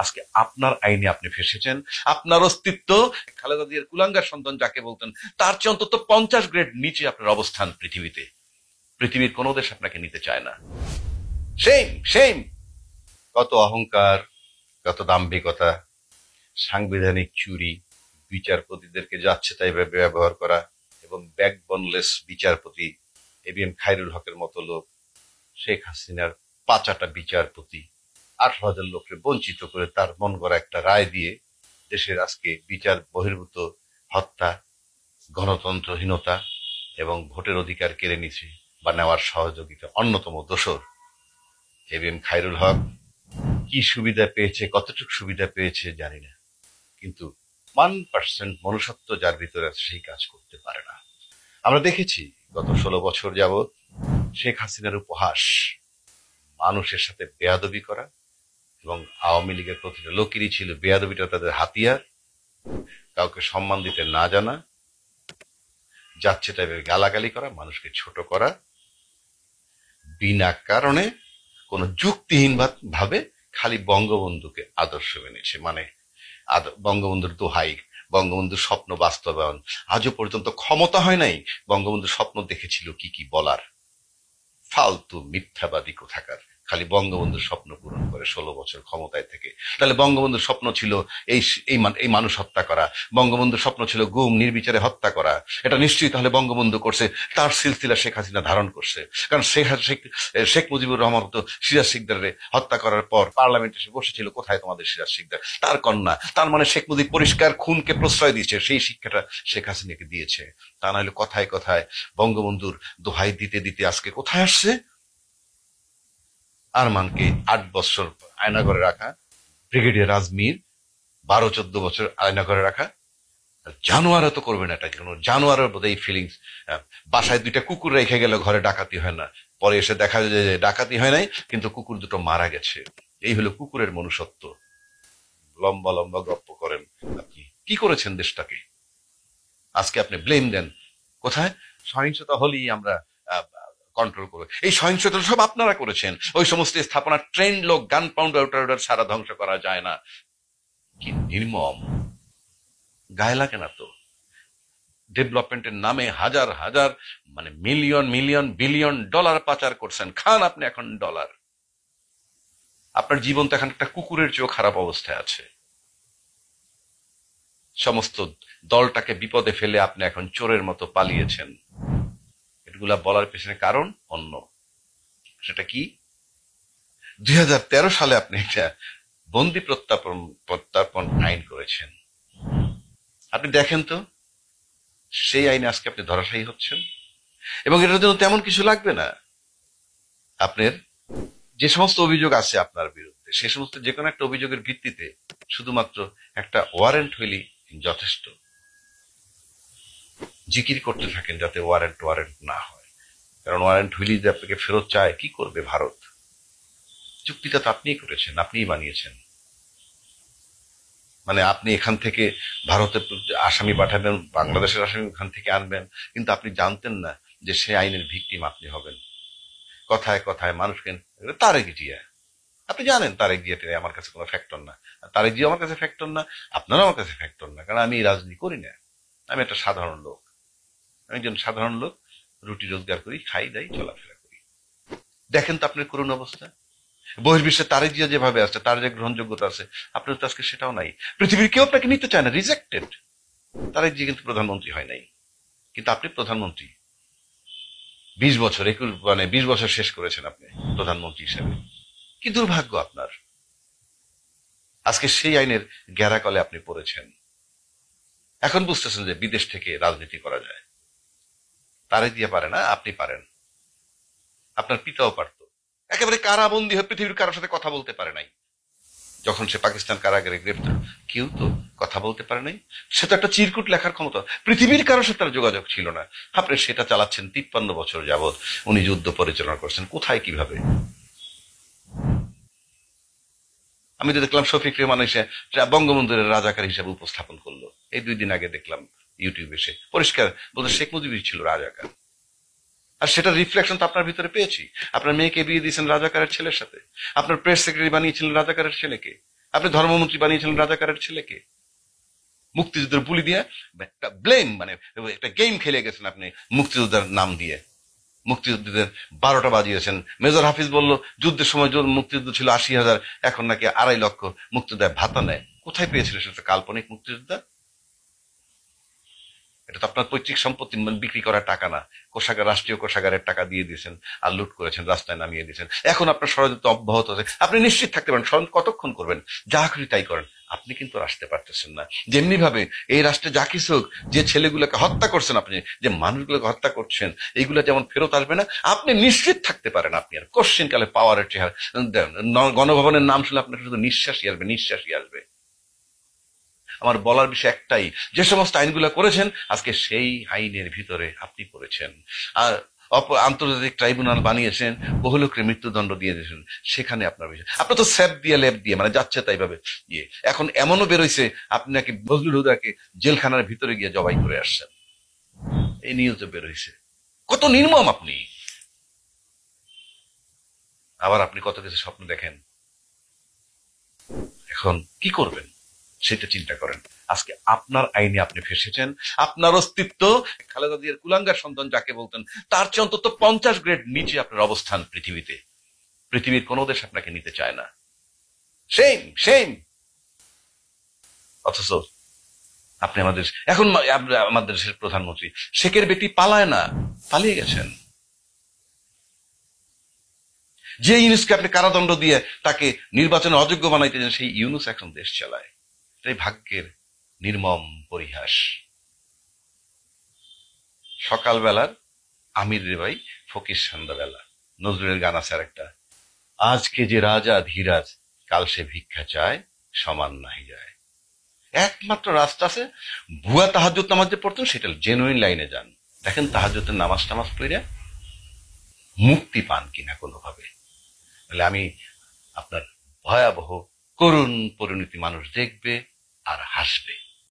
আজকে আপনার আইনে আপনি ফেসেছেন। আপনার অস্তিত্ব খালেদা জিয়ার কুলাঙ্গার সন্তান যাকে বলতেন তার চেয়ে অন্তত 50 গ্রেড নিচে আপনার অবস্থান পৃথিবীতে। পৃথিবীর কোনো দেশ আপনাকে নিতে চায় না। Same same. কত অহংকার, কত দাম্ভিকতা, সাংবিধানিক চুরি, বিচারপতিদেরকে যাচ্ছে তাই ব্যবহার করা, এবং ব্যাকবোনলেস বিচারপতি এবিএম খায়রুল হকের মতো লোক, শেখ হাসিনার 5টা বিচারপতি 18,000 লোককে বঞ্চিত করে তার মন গড়া একটা রায় দিয়ে দেশের আজকে বিচার বহির্ভূত হত্যা, গণতন্ত্রহীনতা এবং ভোটের অধিকার কেড়ে নিছে বা নেওয়ার সহযোগিতা অন্যতম দোষর এবিএম খায়রুল হক। কি সুবিধা পেয়েছে, কতটুকু সুবিধা পেয়েছে জানি না, কিন্তু 1% মনুষ্যত্ব যার ভিতরে আছে সেই কাজ করতে পারে না। আমরা দেখেছি গত 16 বছর যাবৎ শেখ হাসিনার উপহাস, মানুষের সাথে বেয়াদবি করা, এবং আওয়ামী লীগের প্রতিটা লোকেরই ছিল বেয়াদবিটা তাদের হাতিয়ার। কাউকে সম্মান দিতে না জানা, যাচ্ছে তাই গালাগালি করা, মানুষকে ছোট করা, বিনা কারণে কোনো যুক্তিহীন ভাবে খালি বঙ্গবন্ধুকে আদর্শ মেনেছে। মানে বঙ্গবন্ধুর দোহাই, বঙ্গবন্ধুর স্বপ্ন বাস্তবায়ন। আজও পর্যন্ত ক্ষমতা হয় নাই, বঙ্গবন্ধুর স্বপ্ন দেখেছিল কি কি বলার। ফালতু মিথ্যাবাদী কোথাকার, খালি বঙ্গবন্ধুর স্বপ্ন পূরণ করে 16 বছর ক্ষমতায় থেকে। তাহলে বঙ্গবন্ধুর স্বপ্ন ছিল এই মানুষ হত্যা করা, বঙ্গবন্ধুর স্বপ্ন ছিল গুম নির্বিচারে হত্যা করা। এটা নিশ্চয়ই তাহলে বঙ্গবন্ধু করছে, তার সিলসিলা শেখ হাসিনা ধারণ করছে। কারণ শেখ মুজিবুর রহমান তো সিরাজ শিকদারের হত্যা করার পর পার্লামেন্টে এসে বসেছিল, কোথায় তোমাদের সিরাজ শিকদার, তার কন্যা। তার মানে শেখ মুজিব পরিষ্কার খুনকে প্রশ্রয় দিয়েছে, সেই শিক্ষাটা শেখ হাসিনাকে দিয়েছে। তা নাহলে কথায় কথায় বঙ্গবন্ধুর দোহাই দিতে দিতে আজকে কোথায় আসছে? আরমানকে 8 বছর আয়নাঘরে রাখা, ব্রিগেডিয়ার আজমির 12-14 বছর আয়নাঘরে রাখা। জানোয়ারও তো করবে না এটা, কেন? জানোয়ারের বোধ এই ফিলিংস। বাসায় 2টা কুকুর রেখে গেল, ঘরে ডাকাতি হয় না, পরে এসে দেখা যায় যে ডাকাতি হয় নাই, কিন্তু কুকুর দুটো মারা গেছে। এই হলো কুকুরের মনুষ্যত্ব। লম্বা লম্বা গপ্প করেন। আপনি কি করেছেন দেশটাকে? আজকে আপনি ব্লেম দেন কোথায়? সহিংসতা হলেই আমরা কন্ট্রোল করবে। এই সহিংসতা সব আপনারা করেছেন। ওই সমস্ত স্থাপনা ট্রেন লোক, গান পাউন্ডার সারা ধ্বংস করা যায় না। কি নির্মম, গায়ে লাগে না তো? ডেভেলপমেন্টের নামে হাজার হাজার, মানে মিলিয়ন মিলিয়ন বিলিয়ন ডলার পাচার করছেন, খান আপনি এখন ডলার। আপনার জীবন তো এখন একটা কুকুরের চেয়েও খারাপ অবস্থায় আছে। সমস্ত দলটাকে বিপদে ফেলে আপনি এখন চোরের মতো পালিয়েছেন। এগুলা বলার পেছনে কারণ অন্য। সেটা কি? 2013 সালে আপনি একটা বন্দি প্রত্যার্পণ আইন করেছেন। আপনি দেখেন তো, সেই আইনে আজকে আপনি ধরাশায়ী হচ্ছেন, এবং এটার জন্য তেমন কিছু লাগবে না। আপনার যে সমস্ত অভিযোগ আছে আপনার বিরুদ্ধে, সে সমস্ত যে কোনো একটা অভিযোগের ভিত্তিতে শুধুমাত্র একটা ওয়ারেন্ট হইলেই যথেষ্ট। জিকির করতে থাকেন যাতে ওয়ারেন্ট না হয়, কারণ ওয়ারেন্ট হইলেই যে আপনাকে ফেরত চায়, কি করবে ভারত? চুক্তিটা তো আপনিই করেছেন, আপনিই বানিয়েছেন। মানে আপনি এখান থেকে ভারতের আসামি পাঠাবেন, বাংলাদেশের আসামি এখান থেকে আনবেন, কিন্তু আপনি জানতেন না যে সে আইনের ভিকটিম আপনি হবেন। কথায় কথায় মানুষকে তারেক জিয়া, আপনি জানেন তারেক জিয়া আমার কাছে কোনো ফ্যাক্টর না, তারেক জিয়া আমার কাছে ফ্যাক্টর না, আপনারা আমার কাছে ফ্যাক্টর না, কারণ আমি রাজনীতি করি না। আমি একটা সাধারণ লোক, আমি একজন সাধারণ লোক, রুটি রোজগার করি, খাই দাই, চলাফেরা করি। দেখেন তো আপনার করুণ অবস্থা। বহির্বিশ্বে তারেক জিয়া যেভাবে আছে, তার যে গ্রহণযোগ্যতা আছে, আপনার তো আজকে সেটাও নাই। পৃথিবীর কেউ আপনাকে নিতে চায় না, রিজেক্টেড। তারেক জিয়া কিন্তু প্রধানমন্ত্রী হয় নাই, কিন্তু আপনি প্রধানমন্ত্রী। 20 বছর 20 বছর শেষ করেছেন আপনি প্রধানমন্ত্রী হিসেবে। কি দুর্ভাগ্য আপনার। আজকে সেই আইনের গ্যারাকলে আপনি পড়েছেন। এখন বুঝতেছেন যে বিদেশ থেকে রাজনীতি করা যায়। তারেক জিয়া পারে না, আপনি পারেন। আপনার পিতাও পারত। একেবারে কারাবন্দী হয়ে পৃথিবীর কারোর সাথে কথা বলতে পারে নাই। যখন সে পাকিস্তান কারাগারে গ্রেপ্তার, কেউ তো কথা বলতে পারে নাই। সে তো একটা চিরকুট লেখার ক্ষমতা, পৃথিবীর কারোর সাথে তার যোগাযোগ ছিল না। আপনি সেটা চালাচ্ছেন 53 বছর যাবৎ। উনি যুদ্ধ পরিচালনা করছেন, কোথায় কিভাবে? আমি তো দেখলাম শফিক রেহমান এসে বঙ্গবন্ধুর রাজাকার হিসেবে উপস্থাপন করলো। এই 2 দিন আগে দেখলাম ইউটিউবে এসে পরিষ্কার বলতে শেখ মুজিবই ছিল রাজাকার। আর সেটা রিফ্লেকশন তো আপনার ভিতরে পেয়েছি। আপনার মেয়েকে বিয়ে দিয়েছেন রাজাকারের ছেলের সাথে, আপনার প্রেস সেক্রেটারি বানিয়েছিলেন রাজাকারের ছেলেকে। আপনি ধর্মমন্ত্রী বানিয়েছিলেন রাজাকারের ছেলেকে, মুক্তিযুদ্ধের বুলি দিয়ে একটা ব্লেম, মানে একটা গেম খেলে গেছেন আপনি মুক্তিযোদ্ধার নাম দিয়ে। মুক্তিযুদ্ধের 12টা বাজিয়েছেন। মেজর হাফিজ বলল যুদ্ধের সময় মুক্তিযুদ্ধ ছিল 80,000, এখন নাকি 2.5 লক্ষ মুক্তিযোদ্ধা ভাতা নেয়। কোথায় পেয়েছিলেন সেটা? কাল্পনিক মুক্তিযোদ্ধা। এটা তো আপনার পৈতৃক সম্পত্তি, বিক্রি করার টাকা না। কোষাগার, রাষ্ট্রীয় কোষাগারের টাকা দিয়ে দিয়েছেন আর লুট করেছেন, রাস্তায় নামিয়ে দিয়েছেন। এখন আপনার ষড়যন্ত্র অব্যাহত আছে। আপনি নিশ্চিত থাকতে পারেন ষড়যন্ত্র কতক্ষণ করবেন, যা খুশি তাই করেন, আপনি কিন্তু আর আসতে পারতেছেন না। যেমনি ভাবে এই রাষ্ট্রে যা কিছু হোক, যে ছেলেগুলোকে হত্যা করছেন আপনি, যে মানুষগুলোকে হত্যা করছেন, এইগুলো যেমন ফেরত আসবে না, আপনি নিশ্চিত থাকতে পারেন। আপনি আর কোশ্চিন কালে পাওয়ারের চেহারা, গণভবনের নাম শুনে আপনার শুধু নিঃশ্বাসই আসবে, নিঃশ্বাসই আসবে। আমার বলার বিষয় একটাই, যে সমস্ত আইনগুলো করেছেন আজকে সেই আইনের ভিতরে আপনি করেছেন। আর আন্তর্জাতিক ট্রাইব্যুনাল বানিয়েছেন, বহু লোকের মৃত্যুদণ্ড দিয়ে দিয়েছেন, সেখানে আপনার বিষয়। আপনার তো স্যাপ দিয়ে লেপ দিয়ে মানে যাচ্ছে তাই ভাবে ইয়ে। এখন এমনও বেরোইছে আপনি নাকি বজলুল হুদাকে জেলখানার ভিতরে গিয়ে জবাই করে আসছেন, এই নিউজে বেরোইছে। কত নির্মম আপনি! আবার আপনি কত কিছু স্বপ্ন দেখেন। এখন কি করবেন সেটা চিন্তা করেন। আজকে আপনার আইনে আপনি ফেসেছেন, আপনার অস্তিত্ব, খালেদা জিয়ার কুলাঙ্গার সন্তান যাকে বলতেন, তার চেয়ে অন্তত 50 গ্রেড নিচে আপনার অবস্থান পৃথিবীতে। পৃথিবীর কোনো দেশ আপনাকে নিতে চায় না। Same same. অথচ আপনি আমাদের এখন আমাদের দেশের প্রধানমন্ত্রী, শেখের বেটি পালায় না, পালিয়ে গেছেন। যে ইউনুসকে আপনি কারাদণ্ড দিয়ে তাকে নির্বাচনে অযোগ্য বানাইতে চান, সেই ইউনুস এখন দেশ চালায়। এটাই ভাগ্যের নির্মম পরিহাস। সকালবেলার আমির রে ভাই ফকির সন্ধ্যাবেলা, নজরুলের গান আছে আর একটা, আজকে যে রাজা ধীরাজ, কাল সে ভিক্ষা চায়, সমান নাহি যায়। একমাত্র রাস্তা আছে, ভুয়া তাহাজ্জুদ নামাজ যে পড়তেন সেটা জেনুইন লাইনে যান, দেখেন তাহাজ্জুদের নামাজ টামাজ পড়ে মুক্তি পান কিনা কোনোভাবে। তাহলে আমি আপনার ভয়াবহ করুণ পরিণতি মানুষ দেখবে আর হাসবে।